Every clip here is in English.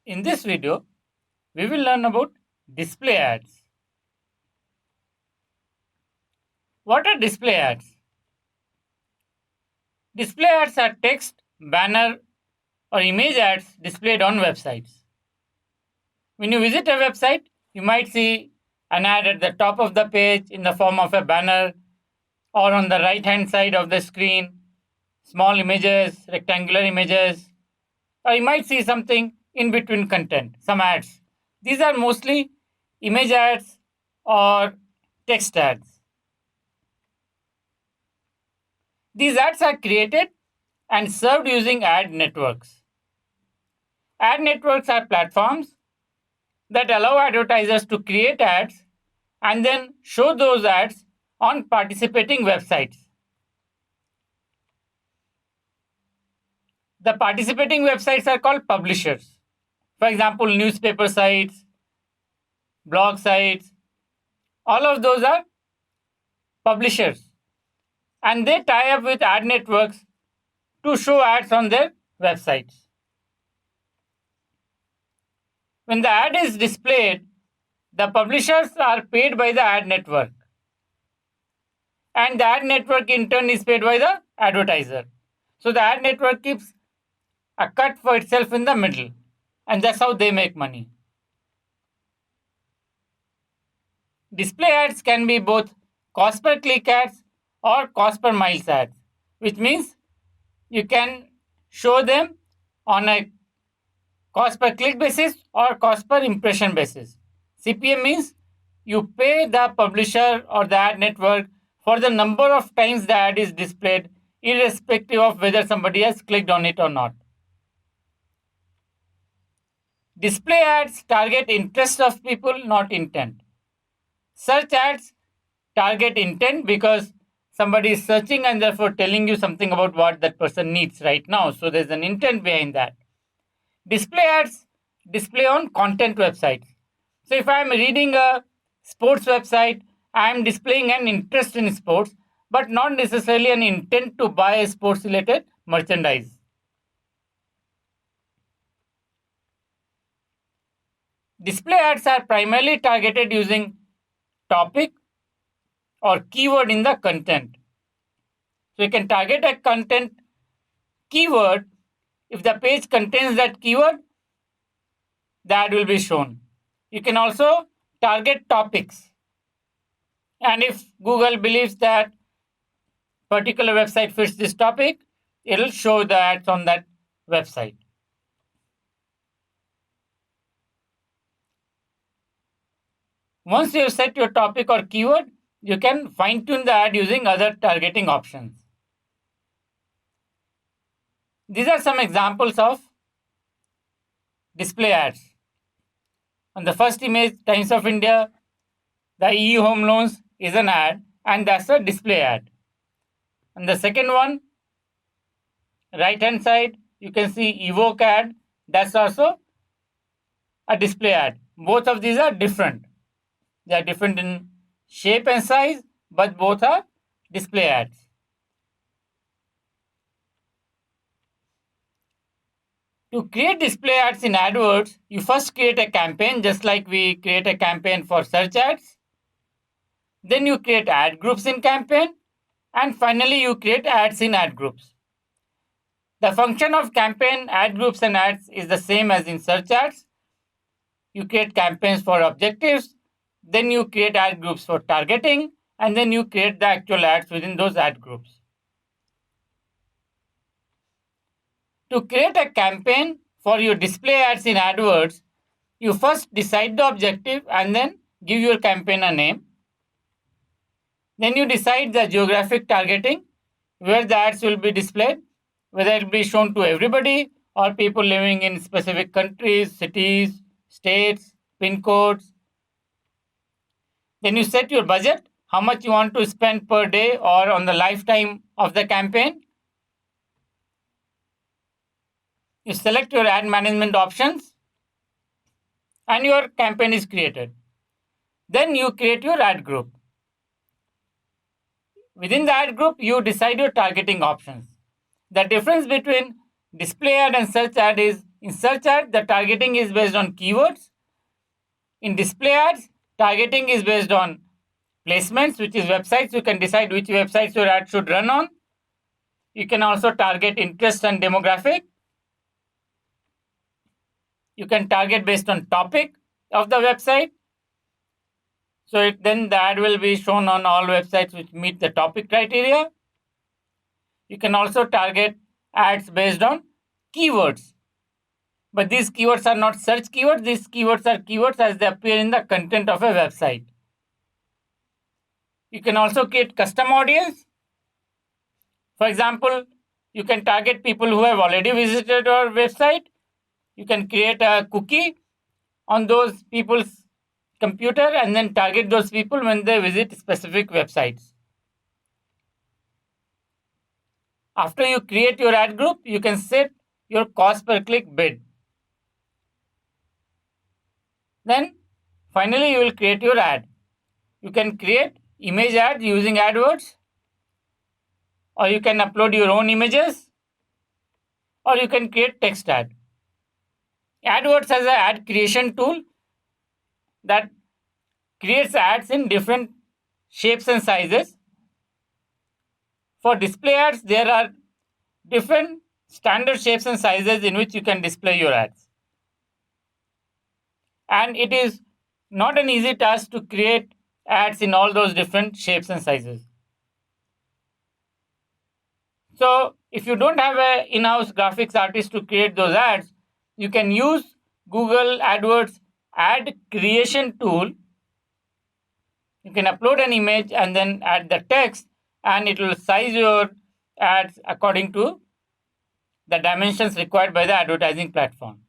In this video, we will learn about display ads. What are display ads? Display ads are text, banner, or image ads displayed on websites. When you visit a website, you might see an ad at the top of the page in the form of a banner or on the right hand side of the screen, small images, rectangular images, or you might see something in between content, some ads. These are mostly image ads or text ads. These ads are created and served using ad networks. Ad networks are platforms that allow advertisers to create ads and then show those ads on participating websites. The participating websites are called publishers. For example, newspaper sites, blog sites, all of those are publishers. And they tie up with ad networks to show ads on their websites. When the ad is displayed, the publishers are paid by the ad network. And the ad network in turn is paid by the advertiser. So the ad network keeps a cut for itself in the middle. And that's how they make money. Display ads can be both cost per click ads or cost per miles ads, which means you can show them on a cost per click basis or cost per impression basis. CPM means you pay the publisher or the ad network for the number of times the ad is displayed, irrespective of whether somebody has clicked on it or not. Display ads target interest of people, not intent. Search ads target intent because somebody is searching and therefore telling you something about what that person needs right now. So there's an intent behind that. Display ads display on content websites. So if I'm reading a sports website, I'm displaying an interest in sports, but not necessarily an intent to buy a sports related merchandise. Display ads are primarily targeted using topic or keyword in the content. So you can target a content keyword. If the page contains that keyword, the ad will be shown. You can also target topics. And if Google believes that particular website fits this topic, it'll show the ads on that website. Once you have set your topic or keyword, you can fine tune the ad using other targeting options. These are some examples of display ads. On the first image, Times of India, the EU home loans is an ad, and that's a display ad. On the second one, right hand side, you can see Evoke ad, that's also a display ad. Both of these are different. They are different in shape and size, but both are display ads. To create display ads in AdWords, you first create a campaign, just like we create a campaign for search ads. Then you create ad groups in campaign, and finally you create ads in ad groups. The function of campaign, ad groups, and ads is the same as in search ads. You create campaigns for objectives, then you create ad groups for targeting, and then you create the actual ads within those ad groups. To create a campaign for your display ads in AdWords, you first decide the objective and then give your campaign a name. Then you decide the geographic targeting, where the ads will be displayed, whether it will be shown to everybody or people living in specific countries, cities, states, pin codes. Then you set your budget, how much you want to spend per day or on the lifetime of the campaign. You select your ad management options and your campaign is created. Then you create your ad group. Within the ad group, you decide your targeting options. The difference between display ad and search ad is In search ads, the targeting is based on keywords. In display ads, targeting is based on placements, which is websites. You can decide which websites your ad should run on. You can also target interest and demographic. You can target based on topic of the website. So then the ad will be shown on all websites which meet the topic criteria. You can also target ads based on keywords. But these keywords are not search keywords. These keywords are keywords as they appear in the content of a website. You can also create custom audience. For example, you can target people who have already visited our website. You can create a cookie on those people's computer and then target those people when they visit specific websites. After you create your ad group, you can set your cost per click bid. Then finally, you will create your ad. You can create image ads using AdWords, or you can upload your own images, or you can create text ad. AdWords has an ad creation tool that creates ads in different shapes and sizes. For display ads, there are different standard shapes and sizes in which you can display your ads. And it is not an easy task to create ads in all those different shapes and sizes. So if you don't have an in-house graphics artist to create those ads, you can use Google AdWords ad creation tool. You can upload an image and then add the text, and it will size your ads according to the dimensions required by the advertising platform.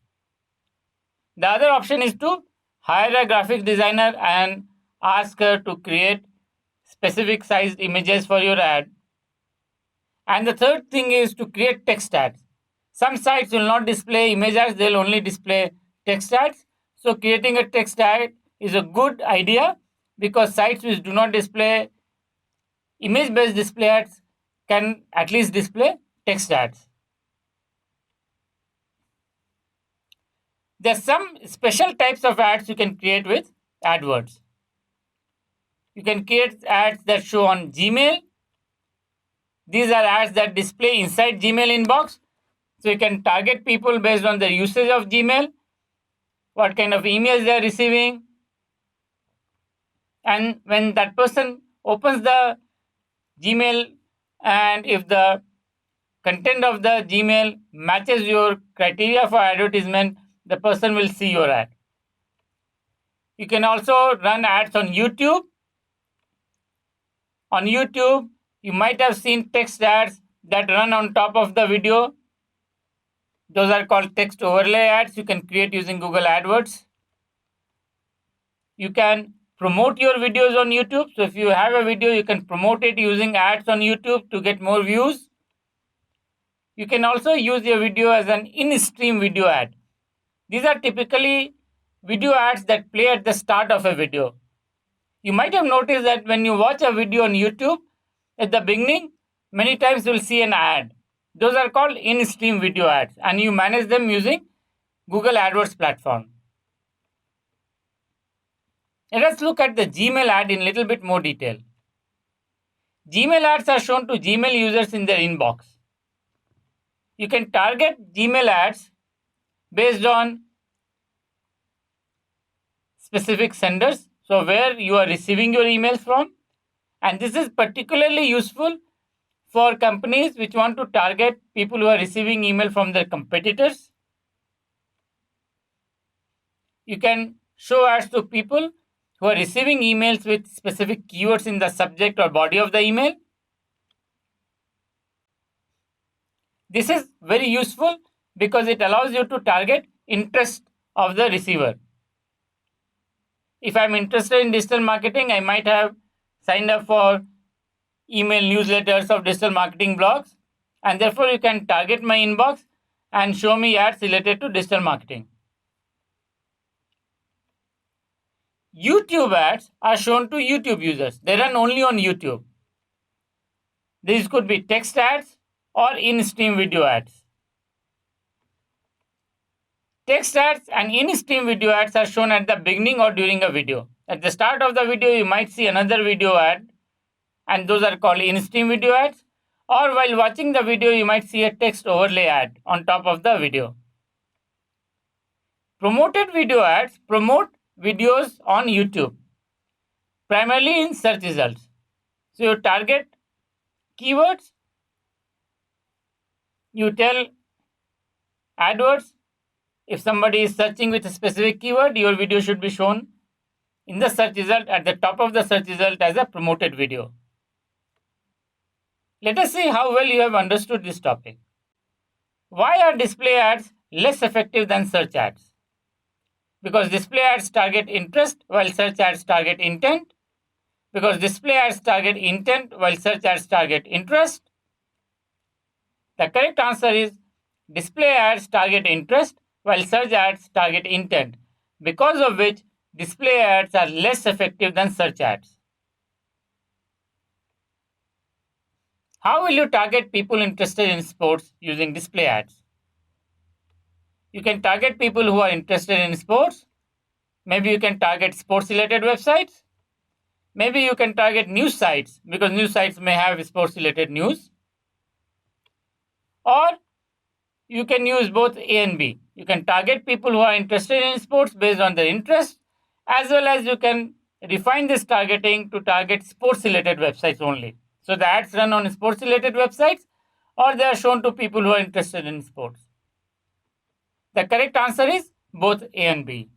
The other option is to hire a graphic designer and ask her to create specific sized images for your ad. And the third thing is to create text ads. Some sites will not display image ads, they'll only display text ads. So creating a text ad is a good idea because sites which do not display image-based display ads can at least display text ads. There are some special types of ads you can create with AdWords. You can create ads that show on Gmail. These are ads that display inside Gmail inbox. So you can target people based on their usage of Gmail, what kind of emails they are receiving. And when that person opens the Gmail, and if the content of the Gmail matches your criteria for advertisement, the person will see your ad. You can also run ads on YouTube. On YouTube, you might have seen text ads that run on top of the video. Those are called text overlay ads. You can create using Google AdWords. You can promote your videos on YouTube. So if you have a video, you can promote it using ads on YouTube to get more views. You can also use your video as an in-stream video ad. These are typically video ads that play at the start of a video. You might have noticed that when you watch a video on YouTube, at the beginning, many times you'll see an ad. Those are called in-stream video ads, and you manage them using Google AdWords platform. Let us look at the Gmail ad in a little bit more detail. Gmail ads are shown to Gmail users in their inbox. You can target Gmail ads based on specific senders, so where you are receiving your emails from. And this is particularly useful for companies which want to target people who are receiving email from their competitors. You can show ads to people who are receiving emails with specific keywords in the subject or body of the email. This is very useful because it allows you to target interest of the receiver. If I'm interested in digital marketing, I might have signed up for email newsletters of digital marketing blogs, and therefore you can target my inbox and show me ads related to digital marketing. YouTube ads are shown to YouTube users. They run only on YouTube. These could be text ads or in-stream video ads. Text ads and in-stream video ads are shown at the beginning or during a video. At the start of the video, you might see another video ad, and those are called in-stream video ads. Or while watching the video, you might see a text overlay ad on top of the video. Promoted video ads promote videos on YouTube, primarily in search results. So you target keywords, you tell AdWords, if somebody is searching with a specific keyword, your video should be shown in the search result at the top of the search result as a promoted video. Let us see how well you have understood this topic. Why are display ads less effective than search ads? Because display ads target interest while search ads target intent. Because display ads target intent while search ads target interest. The correct answer is display ads target interest while search ads target intent, because of which display ads are less effective than search ads. How will you target people interested in sports using display ads? You can target people who are interested in sports. Maybe you can target sports-related websites. Maybe you can target news sites, because news sites may have sports-related news. Or you can use both A and B. You can target people who are interested in sports based on their interests, as well as you can refine this targeting to target sports-related websites only. So the ads run on sports-related websites, or they are shown to people who are interested in sports. The correct answer is both A and B.